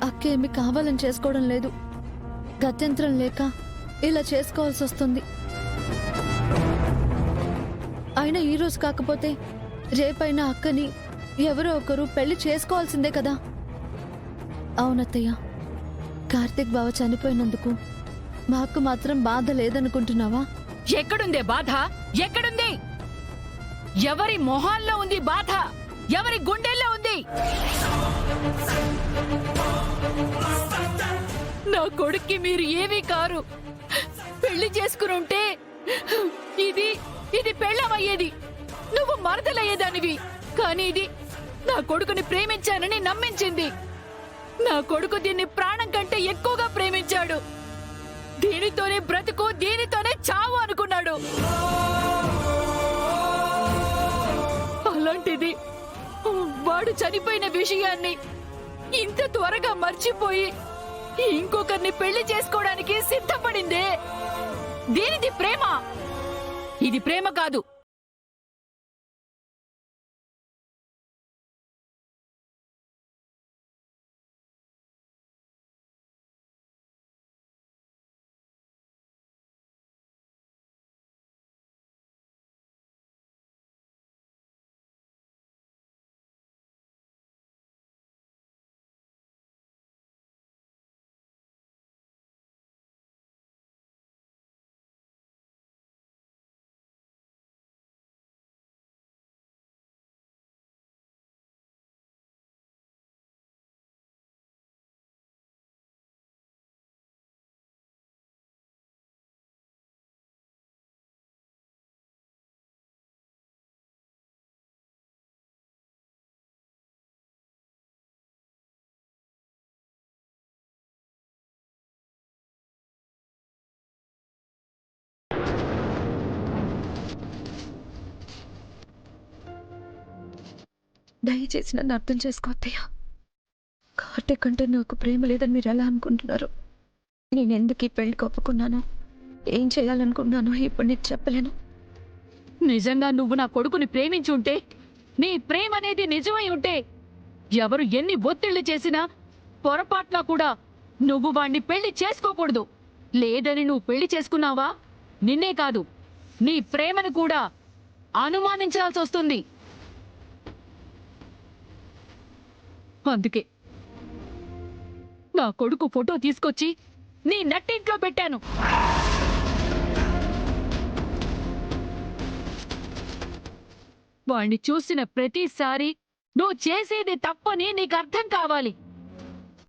అక్క ఏమి కావాలని చేసుకోవడం లేదు. గత్యంతరం లేక ఇలా చేసుకోవాల్సి వస్తుంది. అయినా ఈరోజు కాకపోతే రేపైనా అక్కని ఎవరో ఒకరు పెళ్లి చేసుకోవాల్సిందే కదా. అవునత్తయ్య, కార్తీక్ బావ చనిపోయినందుకు మాకు మాత్రం బాధ లేదనుకుంటున్నావా? ఎక్కడుందే బాధ? ఎక్కడుంది? ఎవరి మొహాల్లో ఉంది బాధ? ఎవరి గుండెల్లో ఉంది? నా కొడుక్కి మీరు ఏమీ కారు. పెళ్లి చేసుకుని ఉంటే ఇది పెళ్ళమయ్యేది, నువ్వు మరదలయ్యేదానివి. కానీ ఇది నా కొడుకుని ప్రేమించానని నమ్మించింది. నా కొడుకు దీన్ని ప్రాణం కంటే ఎక్కువగా ప్రేమించాడు. దీనితోనే బ్రతుకు, దీనితోనే చావు అనుకున్నాడు. అలాంటిది వాడు చనిపోయిన విషయాన్ని ఇంత త్వరగా మర్చిపోయి ఇంకొకరిని పెళ్లి చేసుకోవడానికి సిద్ధపడిందే. దీనిది ప్రేమ? ఇది ప్రేమ కాదు. దయచేసి నన్ను అర్థం చేసుకో అత్తయ్య. కార్తీక్ అంటే నాకు ప్రేమ లేదని మీరు ఎలా అనుకుంటున్నారు? నేను ఎందుకు ఈ పెళ్లికి ఒప్పుకున్నానో, ఏం చేయాలనుకున్నానో ఇప్పుడు నీకు చెప్పలేను. నిజంగా నువ్వు నా కొడుకుని ప్రేమించి ఉంటే, నీ ప్రేమ అనేది నిజమై ఉంటే, ఎవరు ఎన్ని ఒత్తిళ్లు చేసినా పొరపాటున కూడా నువ్వు వాణ్ణి పెళ్లి చేసుకోకూడదు. లేదని నువ్వు పెళ్లి చేసుకున్నావా, నిన్నే కాదు నీ ప్రేమను కూడా అనుమానించాల్సి వస్తుంది. అందుకే నా కొడుకు ఫోటో తీసుకొచ్చి నీ నట్టింట్లో పెట్టాను. వాణ్ణి చూసిన ప్రతిసారి నువ్వు చేసేది తప్పని నీకు అర్థం కావాలి.